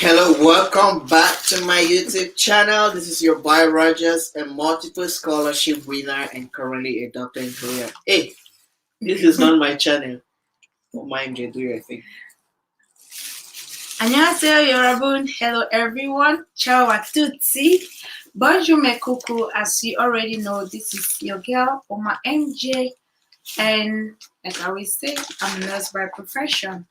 Hello, welcome back to my YouTube channel. This is your boy Rogers, a multiple scholarship winner and currently a doctor in Korea. Hey, this is not my channel. Don't mind you, do your thing. 안녕하세요, 여러분. Hello, everyone. Ciao a tutti. Bonjour, mes coucou. As you already know, this is your girl, Oma MJ. And like I always say, I'm a nurse by profession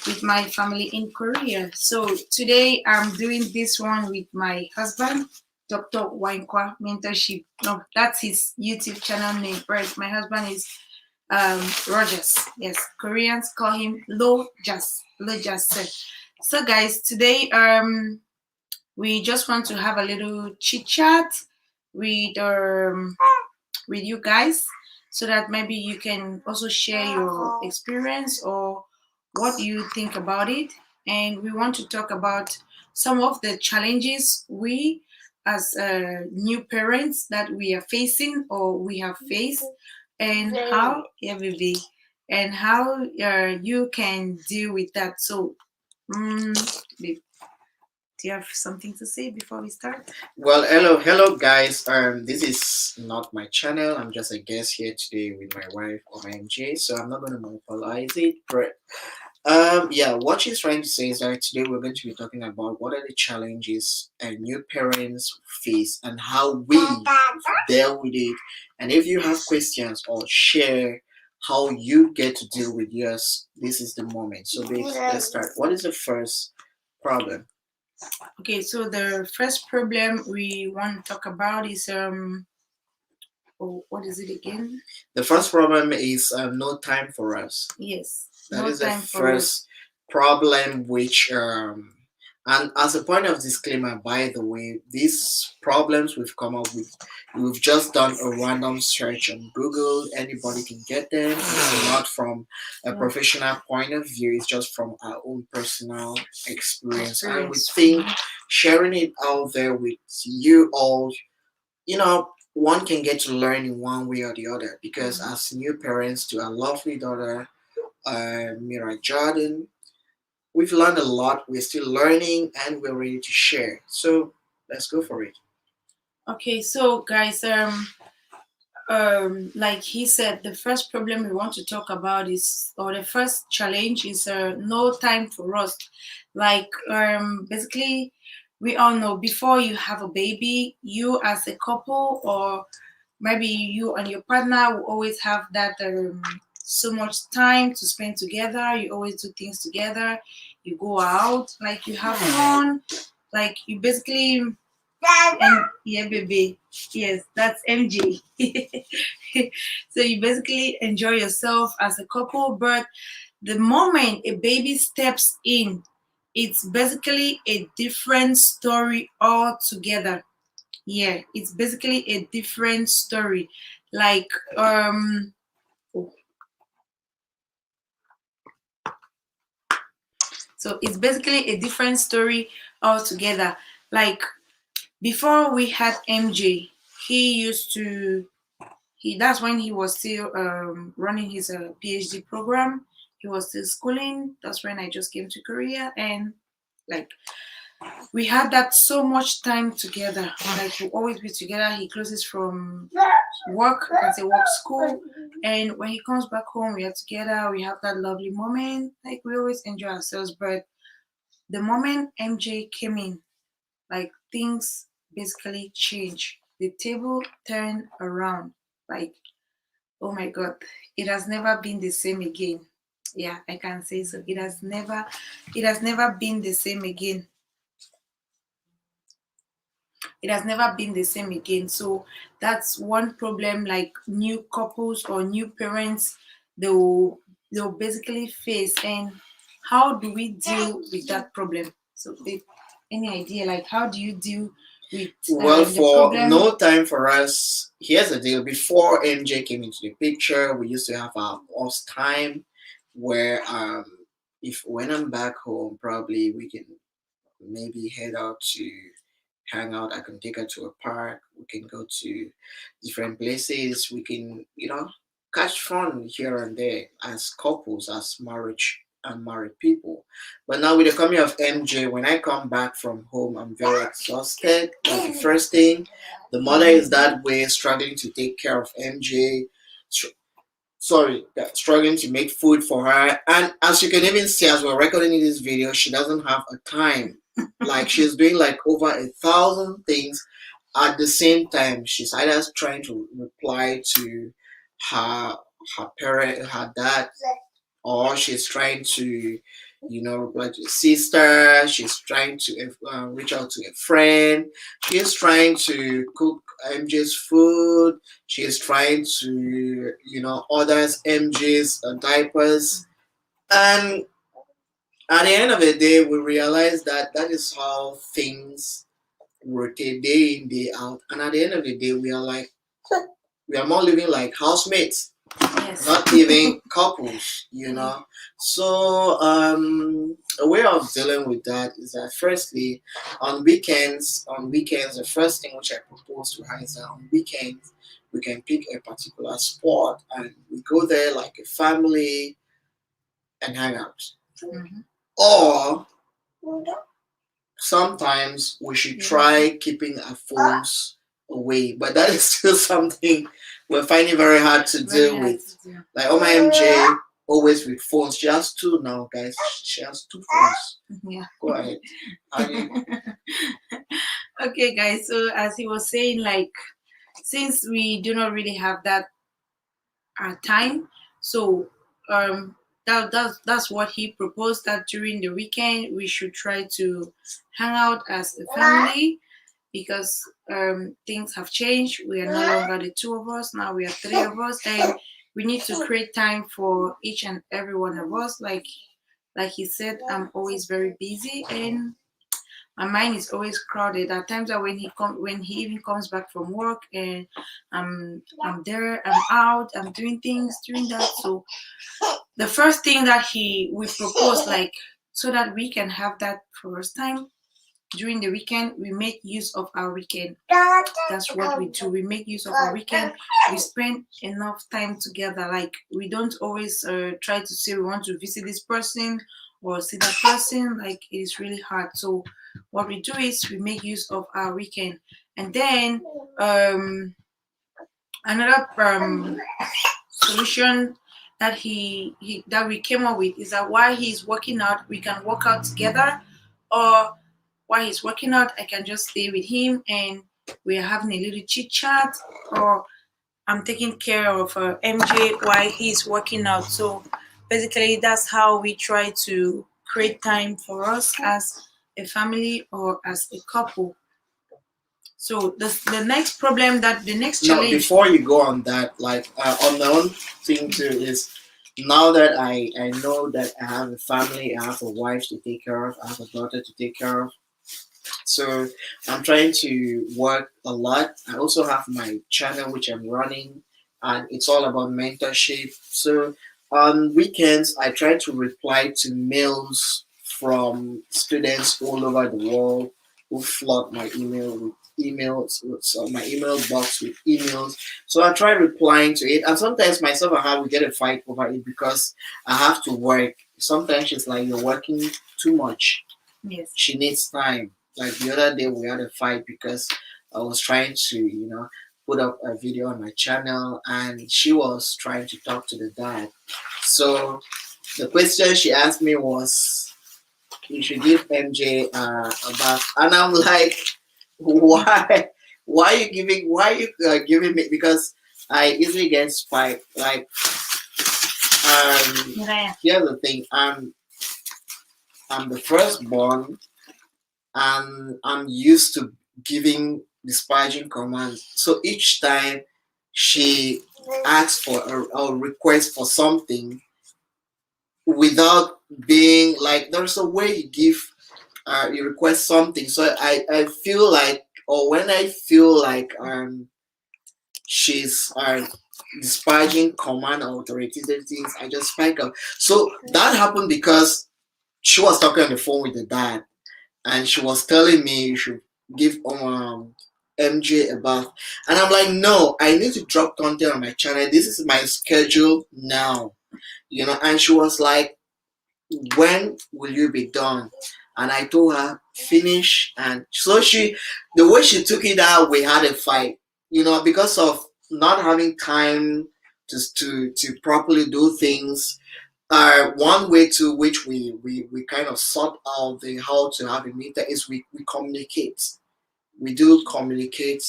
with my family in Korea. So today I'm doing this one with my husband, Dr. Wankwa Mentorship. No, that's his YouTube channel name. Right, my husband is Rogers. Yes, Koreans call him Lo Jas. Lo Jas. So guys, today we just want to have a little chit chat with you guys, so that maybe you can also share your experience or what you think about it. And we want to talk about some of the challenges we as new parents that we are facing or we have faced, and how, yeah, baby, and how you can deal with that. So babe, do you have something to say before we start? Well, hello guys. This is not my channel. I'm just a guest here today with my wife OMG, so I'm not gonna monopolize it. But yeah, what she's trying to say is that today we're going to be talking about what are the challenges new parents face and how we deal with it. And if you have questions or share how you get to deal with yours, this is the moment. So let's start. What is the first problem? Okay, so the first problem we want to talk about is what is it again? The first problem is no time for us. Yes, That no is the time for us. first problem, which and as a point of disclaimer, by the way, these problems we've come up with, we've just done a random search on Google. Anybody can get them. It's not from a professional point of view. It's just from our own personal experience, and we think sharing it out there with you all, one can get to learn in one way or the other. Because as new parents to a lovely daughter, Mira Jordan, we've learned a lot. We're still learning, and we're ready to share. So let's go for it. Okay, so guys, like he said, the first problem we want to talk about is, or the first challenge is, no time for us. Like, basically, we all know before you have a baby, you as a couple, or maybe you and your partner will always have that so much time to spend together. You always do things together. You go out, like you have fun, like you basically, and yeah, baby, yes, that's MJ. So you basically enjoy yourself as a couple, but the moment a baby steps in, it's basically a different story altogether. Yeah, it's basically a different story. Like, oh, so it's basically a different story altogether. Like, before we had MJ, he used to that's when he was still running his PhD program. He was still schooling. That's when I just came to Korea, and like we had that so much time together. Like we always be together. He closes from work, I can say work, school, and when he comes back home, we are together. We have that lovely moment. Like we always enjoy ourselves. But the moment MJ came in, like things basically changed. The table turned around. Like, oh my god, it has never been the same again. Yeah, I can say so. It has never been the same again. It has never been the same again. So that's one problem, like new couples or new parents, they'll basically face. And how do we deal with that problem? So any idea, like how do you deal with Well, the for problem? no time for us, here's the deal. Before MJ came into the picture, we used to have our us time where if when I'm back home, probably we can maybe head out to hang out. I can take her to a park. We can go to different places. We can, catch fun here and there as couples, as marriage unmarried people. But now with the coming of MJ, when I come back from home, I'm very exhausted. That's the first thing. The mother is that way, struggling to take care of MJ. Sorry, struggling to make food for her. And as you can even see, as we're recording this video, she doesn't have a time. Like she's doing like over 1,000 things at the same time. She's either trying to reply to her her parent, her dad, or she's trying to, like a sister. She's trying to reach out to a friend. She's trying to cook MJ's food. She's trying to, order MJ's diapers. And at the end of the day, we realize that that is how things rotate day in, day out. And at the end of the day, we are more living like housemates, Yes. not even couples. So a way of dealing with that is that firstly, on weekends, the first thing which I propose to her is that on weekends we can pick a particular spot and we go there like a family and hang out. Mhm. Or sometimes we should try keeping our phones away, but that is still something we're finding very hard to Very deal hard with. to do. Like, oh, my MJ, always with phones. She has two now, guys. She has two phones. Yeah. Go ahead. Okay, guys. So as he was saying, like, since we do not really have that time, so that's what he proposed, that during the weekend we should try to hang out as a family, because things have changed. We are no longer the two of us. Now we are three of us, and we need to create time for each and every one of us. Like he said, I'm always very busy and my mind is always crowded. At times that when he even comes back from work and I'm there, I'm out, I'm doing things during that. So the first thing that we propose, like, so that we can have that first time during the weekend, we make use of our weekend. That's what we do. We make use of our weekend. We spend enough time together. Like, we don't always try to say we want to visit this person or see that person. Like, it is really hard. So what we do is we make use of our weekend. And then another solution that that we came up with is that while he's working out, we can work out together, or while he's working out, I can just stay with him and we are having a little chit chat, or I'm taking care of MJ while he's working out. So basically, that's how we try to create time for us as a family or as a couple. So the next problem, that the next No, challenge. before you go on that, like on the own thing too is, now that I know that I have a family, I have a wife to take care of, I have a daughter to take care of. So I'm trying to work a lot. I also have my channel which I'm running, and it's all about mentorship. So on weekends, I try to reply to mails from students all over the world who flood my email with emails, so my email box with emails. So I try replying to it, and sometimes myself and her we get a fight over it because I have to work. Sometimes she's like, "You're working too much." Yes. She needs time. Like the other day, we had a fight because I was trying to, put up a video on my channel, and she was trying to talk to the dad. So the question she asked me was, "You should give MJ a bath," and I'm like, "Why? Why are you giving me?" Because I easily get spiked. Like, Yeah. here's the thing. I'm the firstborn, and I'm used to giving dispatching commands. So each time she asks for a request for something, without being like, there's a way you give, you request something. So I feel like, or when I feel like she's dispatching command authoritative things, I just spike up. So that happened because she was talking on the phone with the dad, and she was telling me you should give MJ a bath. And I'm like, no, I need to drop content on my channel. This is my schedule now. And she was like, when will you be done? And I told her, finish. And so the way she took it out, we had a fight, because of not having time to properly do things. One way to which we kind of sort out the how to have a meter is we communicate. We do communicate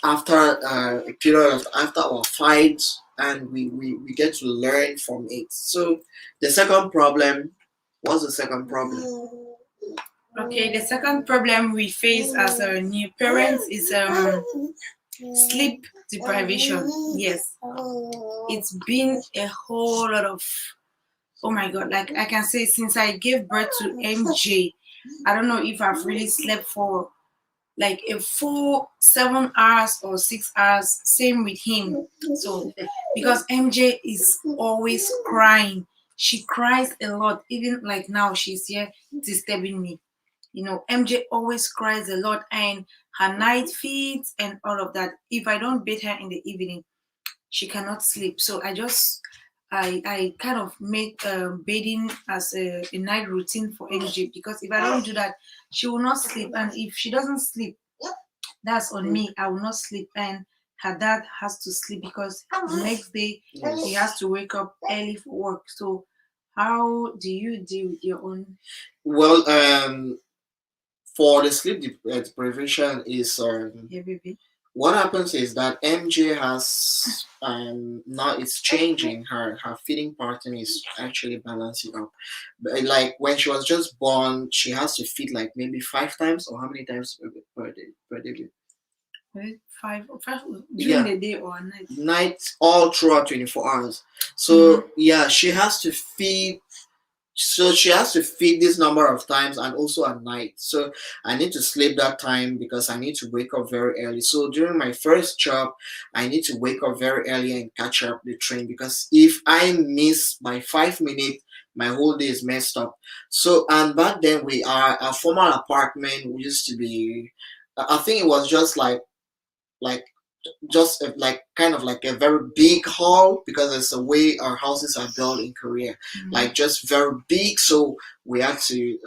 after a period of after our fight, and we get to learn from it. So the second problem, what's the second problem? Okay, the second problem we face as a new parents is sleep deprivation. Yes, it's been a whole lot of, oh my god, like I can say since I gave birth to MJ, I don't know if I've really slept for like a full 7 hours or 6 hours. Same with him. So because MJ is always crying, she cries a lot. Even like now, she's here disturbing me. MJ always cries a lot, and her night feeds and all of that. If I don't bathe her in the evening, she cannot sleep. So I kind of make bathing as a night routine for MJ, because if I don't do that, she will not sleep. And if she doesn't sleep, that's on me. I will not sleep, and her dad has to sleep because the next day he has to wake up early for work. So how do you deal with your own? Well, for the sleep deprivation is Yeah, baby. what happens is that MJ has now it's changing. Her feeding pattern is actually balancing up. But like when she was just born, she has to feed like maybe 5 times, or how many times per day? Right? Five during Yeah, the day or night. night all throughout 24 hours. Mm-hmm. So yeah, she has to feed this number of times, and also at night. So I need to sleep that time because I need to wake up very early. So during my first job, I need to wake up very early and catch up the train, because if I miss by 5 minutes, my whole day is messed up. So, and back then, we are a former apartment. We used to be, I think it was just like just like kind of like a very big hall, because it's the way our houses are built in Korea, Mm-hmm. like just very big. So we had to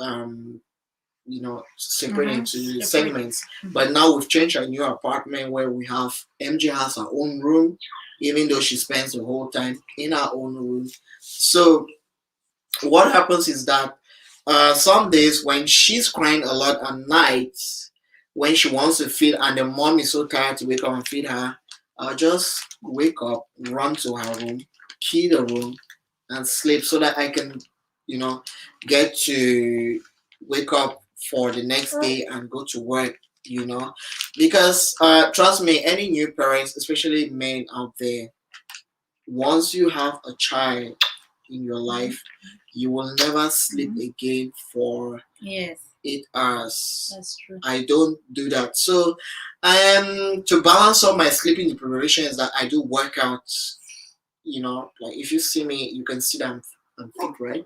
separate Mm-hmm. into Separate. segments. Mm-hmm. But now we've changed our new apartment where we have MJ has her own room, even though she spends the whole time in her own room. So what happens is that some days when she's crying a lot at night, when she wants to feed and the mom is so tired to wake up and feed her, I'll just wake up, run to her room, key the room, and sleep, so that I can, you know, get to wake up for the next day and go to work. Because trust me, any new parents, especially men out there, once you have a child in your life, you will never sleep Mm-hmm. again for Yes, 8 hours. that's true. I don't do that. So, to balance up my sleeping deprivation is that I do workouts. Like if you see me, you can see that I'm fit, right?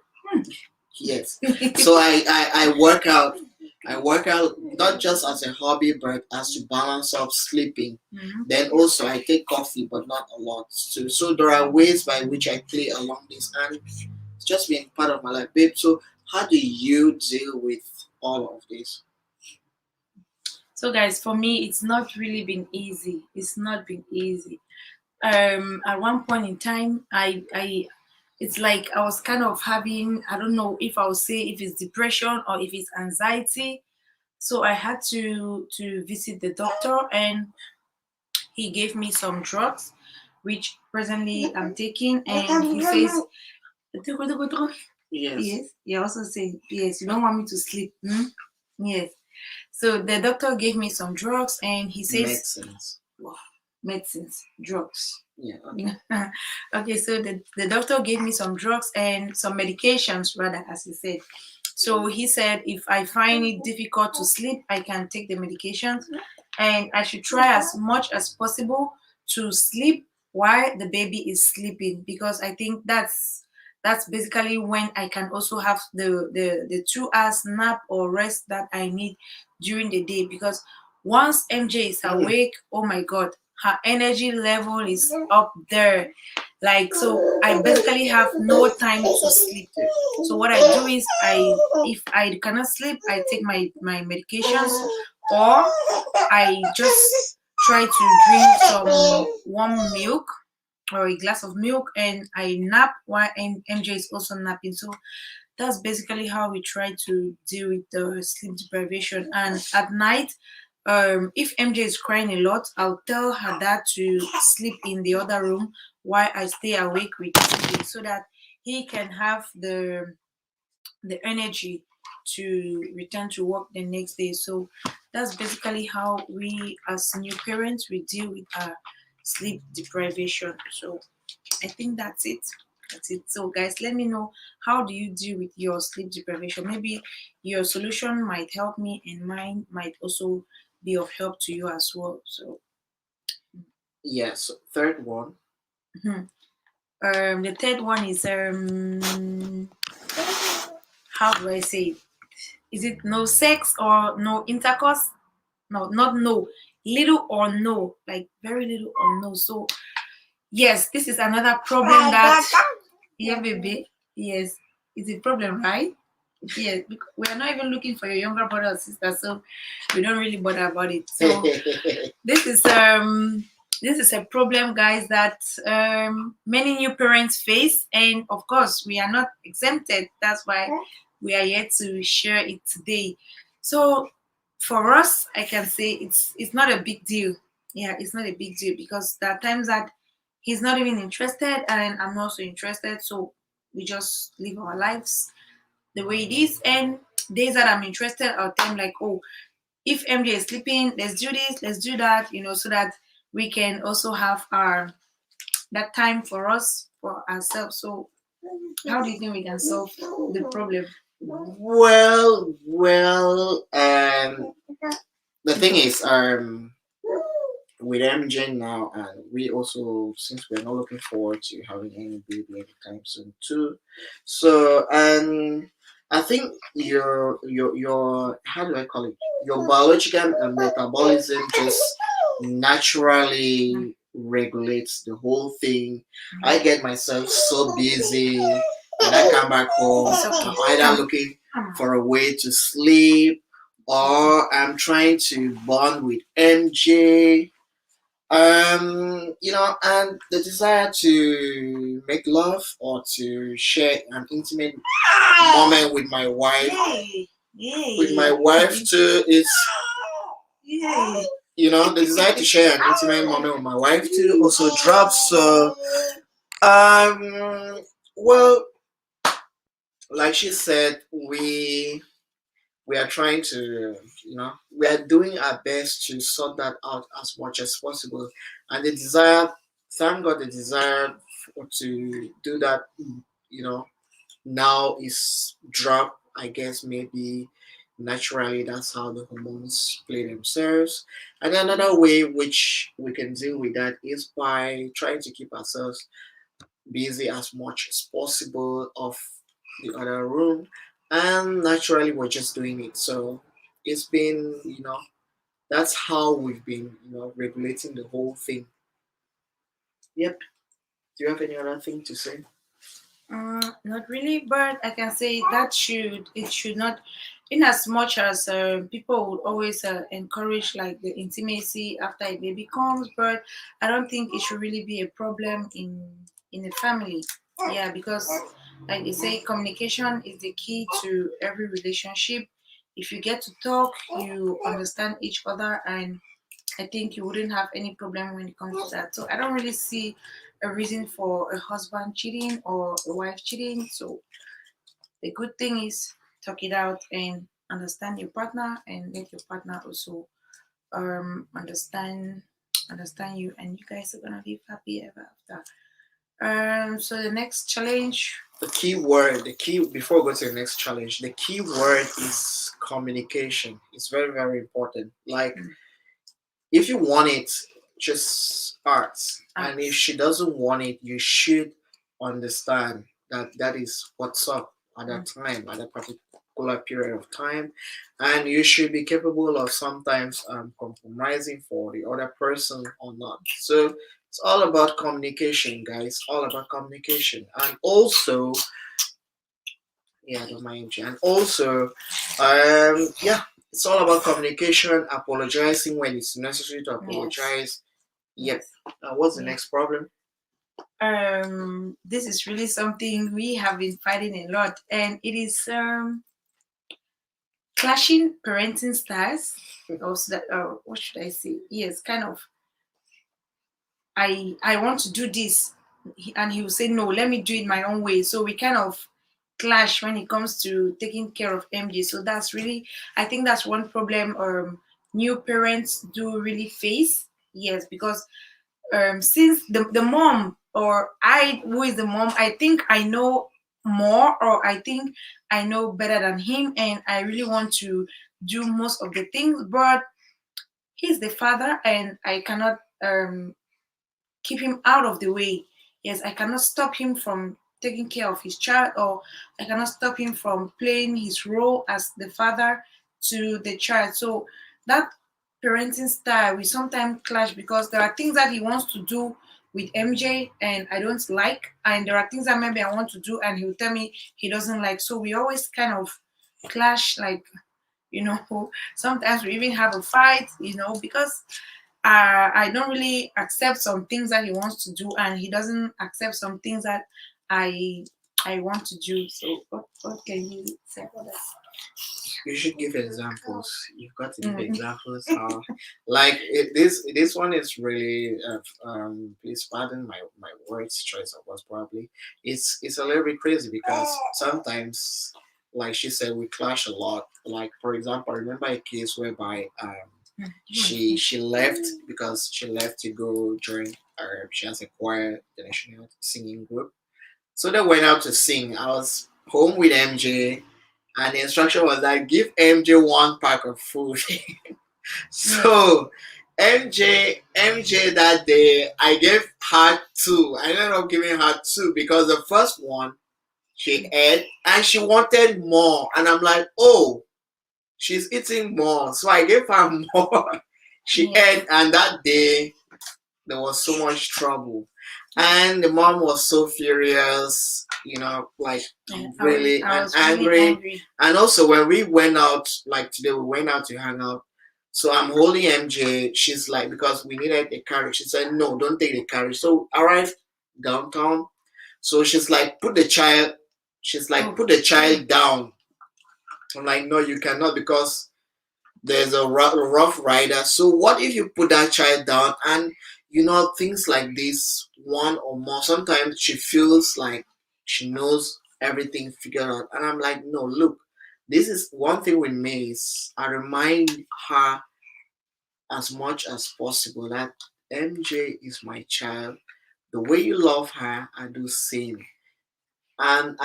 Yes. So I work out. I work out not just as a hobby, but as to balance up sleeping. Mm-hmm. Then also I take coffee, but not a lot. So there are ways by which I play along this, and it's just been part of my life, babe. So how do you deal with all of this? So guys, for me, it's not really been easy. It's not been easy. At one point in time, I it's like I was kind of having, I don't know if I'll say if it's depression or if it's anxiety. So I had to visit the doctor, and he gave me some drugs, which presently I'm taking, and he says, Yes, yes, you also say yes, you don't want me to sleep. Hmm? Yes. So the doctor gave me some drugs, and he says, medicines. wow, medicines, drugs. Yeah, okay. Okay, so the doctor gave me some drugs and some medications, rather, as he said. So he said if I find it difficult to sleep, I can take the medications, and I should try as much as possible to sleep while the baby is sleeping, because I think that's basically when I can also have the 2 hours nap or rest that I need during the day. Because once MJ is awake, oh my god, her energy level is up there. Like, so I basically have no time to sleep. So what I do is, if I cannot sleep, I take my medications, or I just try to drink some warm milk or a glass of milk, and I nap while MJ is also napping. So that's basically how we try to deal with the sleep deprivation. And at night, if MJ is crying a lot, I'll tell her dad to sleep in the other room while I stay awake with MJ, so that he can have the energy to return to work the next day. So that's basically how we, as new parents, we deal with our sleep deprivation. So I think that's it. That's it. So guys, let me know, how do you deal with your sleep deprivation? Maybe your solution might help me, and mine might also be of help to you as well. So Yes, third one. mhm. The third one is how do I say it? Is it no sex or no intercourse? No, not no. Little or no, like very little or no. So yes, this is another problem that, yeah, baby. Yes, it's a problem, right? Yes, because we are not even looking for your younger brother or sister, so we don't really bother about it. So this is a problem, guys, that many new parents face, and of course we are not exempted. That's why we are here to share it today. So for us, I can say it's not a big deal. Yeah, it's not a big deal, because there are times that he's not even interested and I'm not so interested, so we just live our lives the way it is. And days that I'm interested, I'll tell him like, oh, if MJ is sleeping, let's do this, let's do that, so that we can also have our that time for us, for ourselves. So how do you think we can solve the problem? The thing is, with MJ now, and we also, since we're not looking forward to having any baby anytime soon too. So, and I think your how do I call it? Your biological and metabolism just naturally regulates the whole thing. I get myself so busy when I come back home. I'm either looking for a way to sleep, or I'm trying to bond with MJ. And the desire to make love or to share an intimate moment with my wife, Yay! Yay! too, is, Yay! the desire to share an intimate moment with my wife too also drops. So, um, well, like she said, we are trying to, we are doing our best to sort that out as much as possible. And the desire, thank God, the desire to do that, you know, now is dropped. I guess maybe naturally that's how the hormones play themselves. And another way which we can deal with that is by trying to keep ourselves busy as much as possible of the other room, and naturally we're just doing it. So it's been, that's how we've been, regulating the whole thing. Yep. Do you have any other thing to say? Not really, but I can say that it should not, in as much as people would always encourage like the intimacy after a baby comes, but I don't think it should really be a problem in a family. Yeah, because like they say, communication is the key to every relationship. If you get to talk, you understand each other, and I think you wouldn't have any problem when it comes to that. So I don't really see a reason for a husband cheating or a wife cheating. So the good thing is talk it out and understand your partner, and let your partner also understand you, and you guys are gonna live happy ever after. So the next challenge. The key, before we go to the next challenge, the key word is communication. It's very, very important. Like, if you want it, just ask. And if she doesn't want it, you should understand that that is what's up at that time, at that particular period of time. And you should be capable of sometimes compromising for the other person or not. So It's all about communication, guys. All about communication, and also, yeah, don't mind you. And also, yeah, it's all about communication, apologizing when it's necessary to Yes. apologize. Yep. Yes. What's the Yeah. next problem? This is really something we have been fighting a lot, and it is clashing parenting styles. Or so that, what should I say? Yes, kind of. I want to do this, and he will say no. Let me do it my own way. So we kind of clash when it comes to taking care of MJ. So that's really, I think that's one problem new parents do really face. Yes, because since the mom, or I, who is the mom, I think I know more, or I think I know better than him, and I really want to do most of the things, but he's the father and I cannot keep him out of the way. Yes, I cannot stop him from taking care of his child, or I cannot stop him from playing his role as the father to the child. So that parenting style we sometimes clash, because there are things that he wants to do with MJ and I don't like, and there are things that maybe I want to do and he'll tell me he doesn't like. So we always kind of clash, like, you know, sometimes we even have a fight, because I don't really accept some things that he wants to do, and he doesn't accept some things that I I want to do. So what can you say about that? You should give examples. You've got to give Mm. examples. Like this one is really. Please pardon my words choice of words. Probably it's a little bit crazy because sometimes, like she said, we clash a lot. Like for example, I remember a case whereby she left because she left to go join. She has a choir, the national singing group. So they went out to sing. I was home with MJ, and the instruction was that give MJ one pack of food. Yes. So MJ that day, I gave her two. I ended up giving her two because the first one she ate and she wanted more, and I'm like, oh, she's eating more, so I gave her more. She Yes. ate, and that day there was so much trouble, and the mom was so furious, like Yeah, really I and was really angry. angry. And also when we went out, like today we went out to hang out, so I'm holding MJ. She's like, because we needed a carriage, she said no, don't take the carriage. So arrived downtown, so she's like, Oh, put the child down. I'm like, no, you cannot, because there's a rough rider. So what if you put that child down, and things like this, one or more, sometimes she feels like she knows everything figured out, and I'm like, no, look, this is one thing with me is I remind her as much as possible that MJ is my child. The way you love her, I do same. And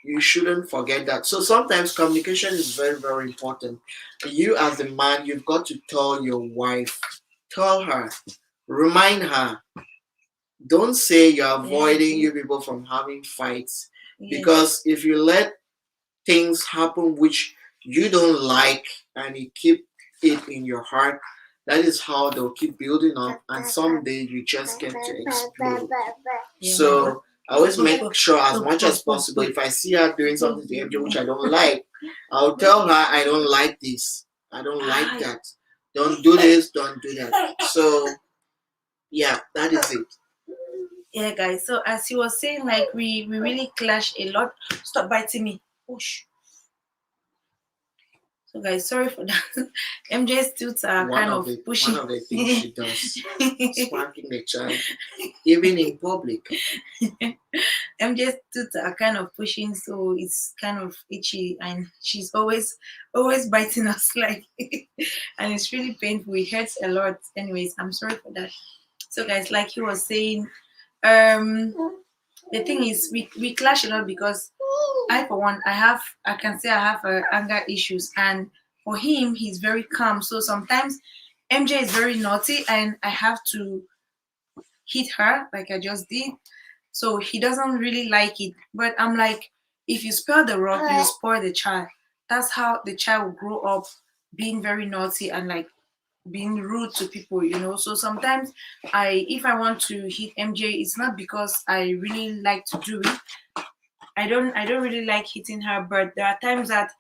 you shouldn't forget that. So sometimes communication is very, very important. You as a man, you've got to tell your wife, tell her, remind her. Don't say you're yes, avoiding you people from having fights, yes. because if you let things happen which you don't like and you keep it in your heart, that is how they'll keep building up, and someday you just get to explode. Yeah, my. So I always make sure as much as possible, if I see her doing something to MJ which I don't like, I'll tell her I don't like this. I don't like Hi. that. Don't do this, don't do that. So yeah, that is it. Yeah, guys. So as he was saying, like we really clash a lot. Stop biting me. Push. So guys, sorry for that. MJ's tooth are One kind of of the one pushing. of the things she does, spanking the child, even in public. MJ's tooth are kind of pushing, so it's kind of itchy, and she's always biting us, like, and it's really painful. It hurts a lot. Anyways, I'm sorry for that. So guys, like he was saying, um, the thing is, we clash a lot because I, for one, I can say I have anger issues, and for him, he's very calm. So sometimes MJ is very naughty, and I have to hit her like I just did. So he doesn't really like it. But I'm like, if you spoil the rug, you spoil the child. That's how the child will grow up being very naughty and like being rude to people, So sometimes if I want to hit MJ, it's not because I really like to do it. I don't really like hitting her, but there are times that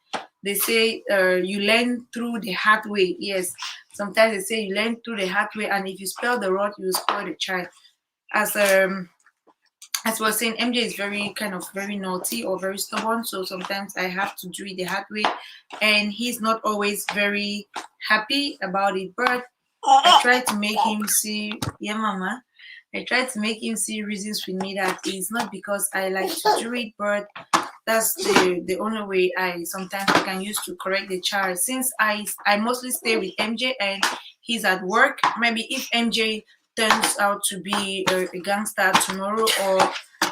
they say you learn through the hard way. Yes, sometimes they say you learn through the hard way, and if you spell the rod, you will spoil the child. As I was saying, MJ is very kind of very naughty or very stubborn, so sometimes I have to do it the hard way, and he's not always very happy about it. But I try to make him see, yeah, mama. I try to make him see reasons with me that it's not because I like to do it, but that's the only way I can use to correct the child. Since I mostly stay with MJ and he's at work, maybe if MJ turns out to be a gangster tomorrow, or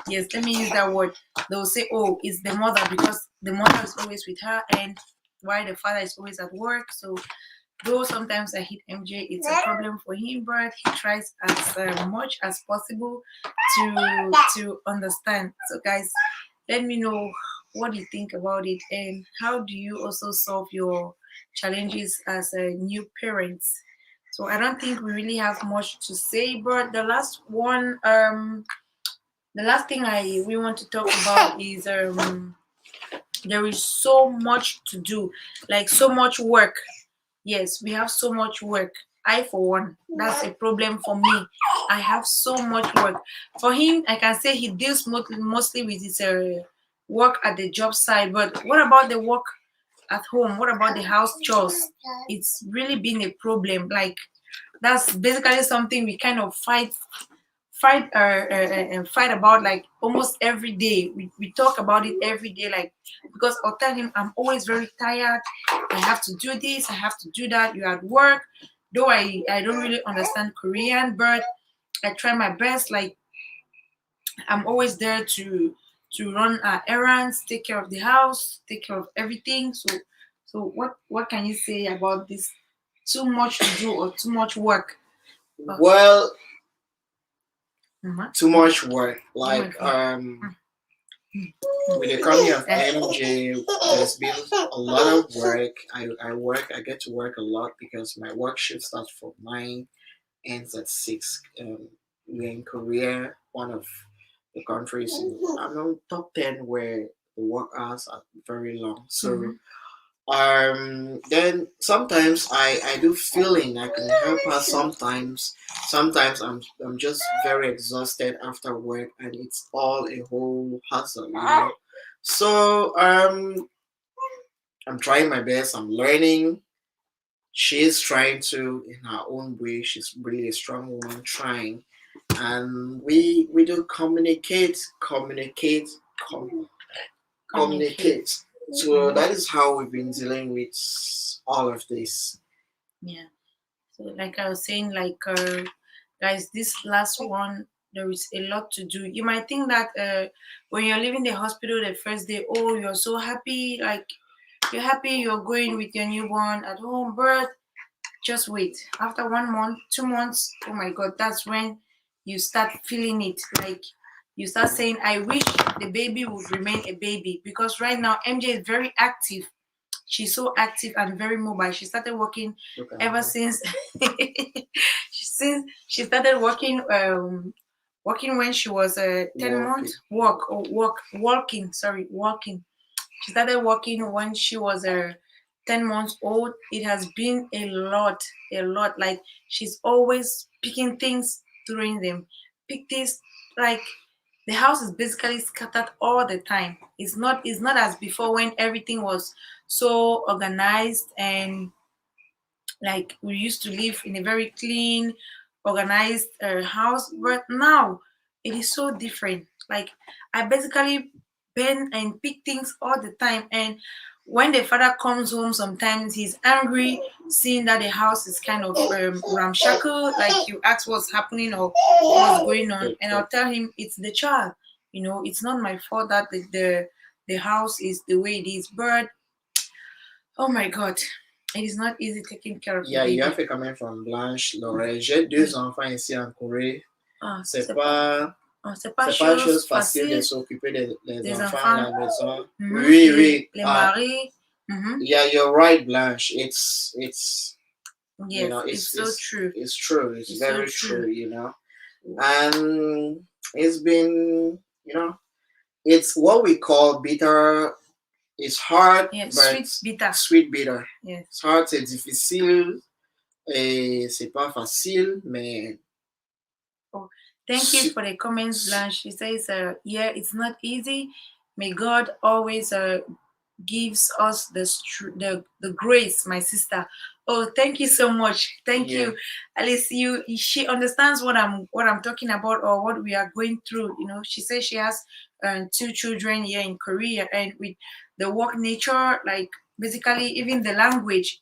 yes, let me use that word, they'll say, oh, it's the mother, because the mother is always with her and why the father is always at work. So though sometimes I hit MJ, it's a problem for him, but he tries as much as possible to understand. So, guys, let me know what you think about it, and how do you also solve your challenges as a new parents. So I don't think we really have much to say, but the last thing we want to talk about is there is so much to do, like so much work. Yes, we have so much work. I, for one, that's a problem for me. I have so much work. For him, I can say he deals mostly with his work at the job site. But what about the work at home? What about the house chores? It's really been a problem. Like, that's basically something we kind of fight about, like almost every day. We talk about it every day, like, because I'll tell him I'm always very tired. I have to do this, I have to do that. You're at work. Though I don't really understand Korean, but I try my best. Like, I'm always there to run errands, take care of the house, take care of everything. So what can you say about this too much to do or too much work? Well, Mhm. too much work. Oh my Like God. with the coming of MJ, there's been a lot of work. I get to work a lot because my work shift starts from 9, ends at 6. We're in Korea, one of the countries in, I don't know, top 10 where the work hours are very long. So Mhm. then sometimes I do feeling I can help her. Sometimes I'm just very exhausted after work, and it's all a whole hassle. So I'm trying my best. I'm learning. She's trying to in her own way. She's really a strong woman trying, and we do com- Communicate. communicate. So that is how we've been dealing with all of this. Yeah. So like I was saying, like guys, this last one, there is a lot to do. You might think that when you're leaving the hospital the first day, oh, you're so happy, like you're happy you're going with your newborn at home, but just wait. After 1 month, 2 months, oh my God, that's when you start feeling it. Like you start saying, I wish the baby would remain a baby, because right now MJ is very active. She's so active and very mobile. She started working Look at ever her since since she started working when she was 10 walking. months. Walking. She started working when she was 10 months old. It has been a lot. Like, she's always picking things, throwing them. Pick this, like, the house is basically scattered all the time. It's not as before, when everything was so organized, and like we used to live in a very clean, organized house. But now it is so different. Like, I basically bend and pick things all the time, and when the father comes home, sometimes he's angry, seeing that the house is kind of ramshackle. Like, you ask what's happening or what's going on, Wait, and I'll wait. tell him it's the child. It's not my fault that the house is the way it is. But oh my God, it is not easy taking care of a Yeah, you baby. have a comment from Blanche Laurel. J'ai deux enfants ici en Corée. Ah, C'est pas, c'est pas c'est pas chose chose facile de facile. s'occuper des Les enfants à enfants, la maison. mhm, Oui, et oui. les maris. Mhm. Yeah, you're right, Blanche. It's Yes, it's so true. it's true. It's It's so very true. true. And it's been, it's what we call bitter. It's hard, Yeah, but sweet bitter. sweet bitter. Yes. C'est hard, c'est difficile et c'est pas facile, mais Oh, thank you for the comments, Blanche. She says, "Yeah, it's not easy. May God always gives us the grace, my sister." Oh, thank you so much. Thank yeah, you, Alice. She understands what I'm talking about or what we are going through. She says she has two children here in Korea, and with the work nature, like basically even the language,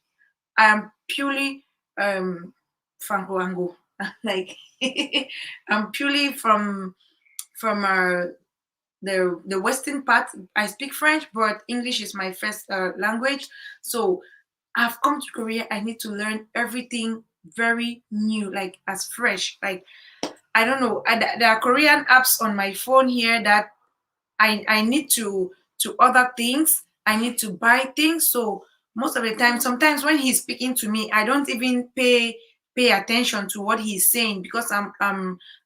I am purely Franco-Ango. Like I'm purely from the western part. I speak French, but English is my first language. So I've come to Korea. I need to learn everything very new, like as fresh. Like I don't know. There are Korean apps on my phone here that I need to order things. I need to buy things. So most of the time, sometimes when he's speaking to me, I don't even pay attention to what he's saying because I'm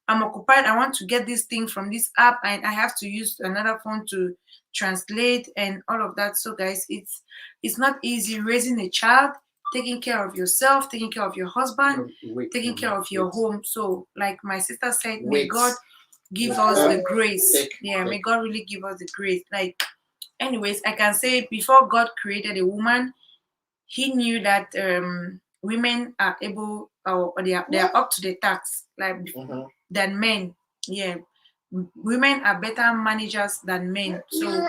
occupied. I want to get this thing from this app, and I have to use another phone to translate and all of that. So guys, it's not easy raising a child, taking care of yourself, taking care of your husband, wait, taking care of your wait, home. So like my sister said, may wait, God give wait. us the grace. Yeah, may Take. God really give us the grace. Like, anyways, I can say before God created a woman, He knew that women are able or they are up to the task like Mm-hmm. than men. Yeah, women are better managers than men. So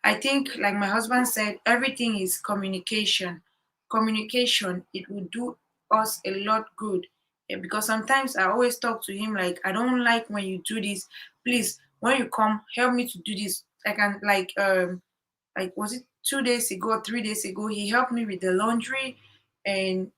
I think, like my husband said, everything is communication. Communication, it will do us a lot good. Because sometimes I always talk to him like, I don't like when you do this. Please, when you come, help me to do this. I can like was it 2 days ago or 3 days ago, he helped me with the laundry, and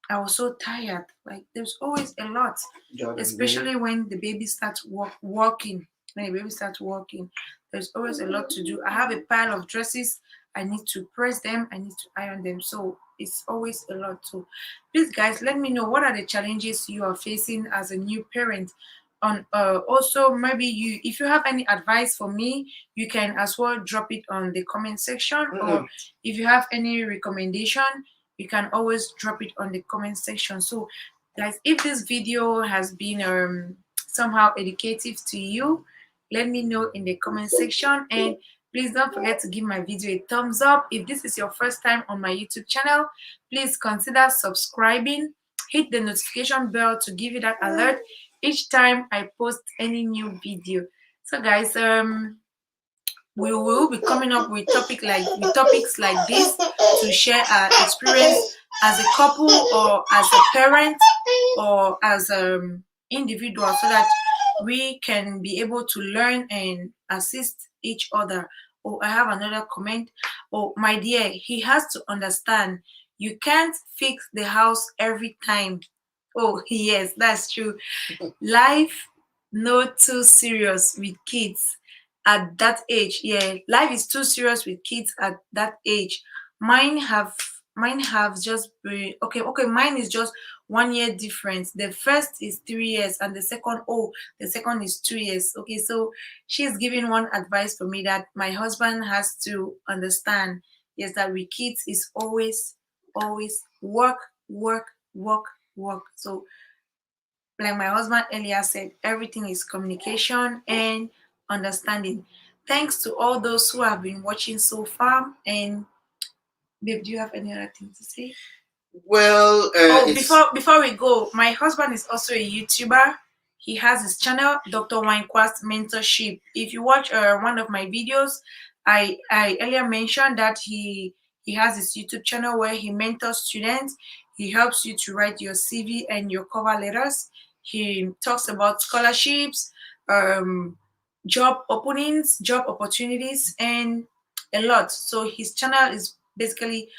I was so tired. Like there's always a lot, Jordan, baby. especially when the baby starts walking. When the baby starts walking, there's always a lot to do. I have a pile of dresses. I need to press them. I need to iron them. So it's always a lot. So please, guys, let me know what are the challenges you are facing as a new parent. On also maybe if you have any advice for me, you can as well drop it on the comment section. Or Mm-mm. if you have any recommendation, you can always drop it on the comment section. So guys, if this video has been somehow educative to you, let me know in the comment section. And please don't forget to give my video a thumbs up. If this is your first time on my YouTube channel, please consider subscribing. Hit the notification bell to give you that alert each time I post any new video. So guys, we will be coming up with topics like this to share our experience as a couple or as a parent or as individual, so that we can be able to learn and assist each other. Oh, I have another comment. Oh, my dear, he has to understand you can't fix the house every time. Oh, yes, that's true. Life not too serious with kids at that age. Yeah, life is too serious with kids at that age. Mine have just been okay, mine is just 1 year difference. The first is 3 years and the second is 2 years. Okay, so she's giving one advice for me that my husband has to understand. Yes, that with kids is always work, work, work, work. So like my husband earlier said, everything is communication and understanding. Thanks to all those who have been watching so far. And babe, do you have any other thing to say? Well, Oh, it's before we go, my husband is also a YouTuber. He has his channel, Dr. Winequast Mentorship. If you watch one of my videos, I earlier mentioned that he has his YouTube channel where he mentors students. He helps you to write your CV and your cover letters. He talks about scholarships, um, job openings, job opportunities, and a lot. So his channel is basically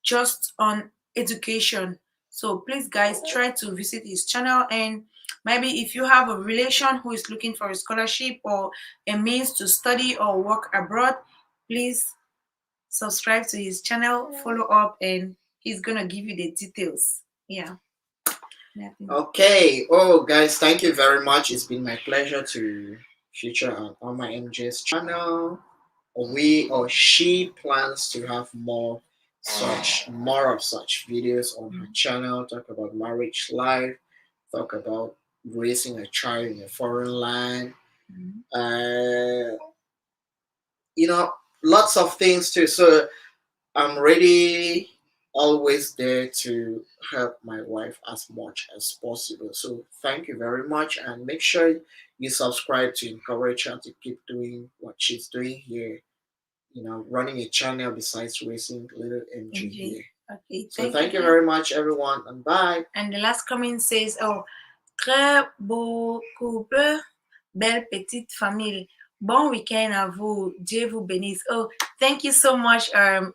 just on education. So please guys, try to visit his channel. And maybe if you have a relation who is looking for a scholarship or a means to study or work abroad, please subscribe to his channel, follow up, and he's gonna give you the details. Yeah. Nothing. Okay. Oh, guys, thank you very much. It's been my pleasure to feature on my MJ's channel. We or she plans to have more of such videos on her Mm, channel. Talk about marriage life. Talk about raising a child in a foreign land. mm. Uh, you know, lots of things too. So I'm ready, always there to help my wife as much as possible. So thank you very much, and make sure you subscribe to encourage her to keep doing what she's doing here. Running a channel besides raising little MG MJ. here. Okay, So thank you thank you guys. very much, everyone, and bye. And the last comment says, oh, très beau couple, belle petite famille. Bon week-end à vous. Dieu vous bénisse. Oh, thank you so much,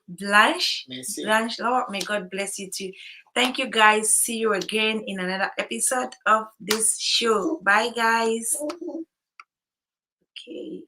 Blanche. Merci. Blanche, Lord, may God bless you too. Thank you, guys. See you again in another episode of this show. Bye, guys. Okay.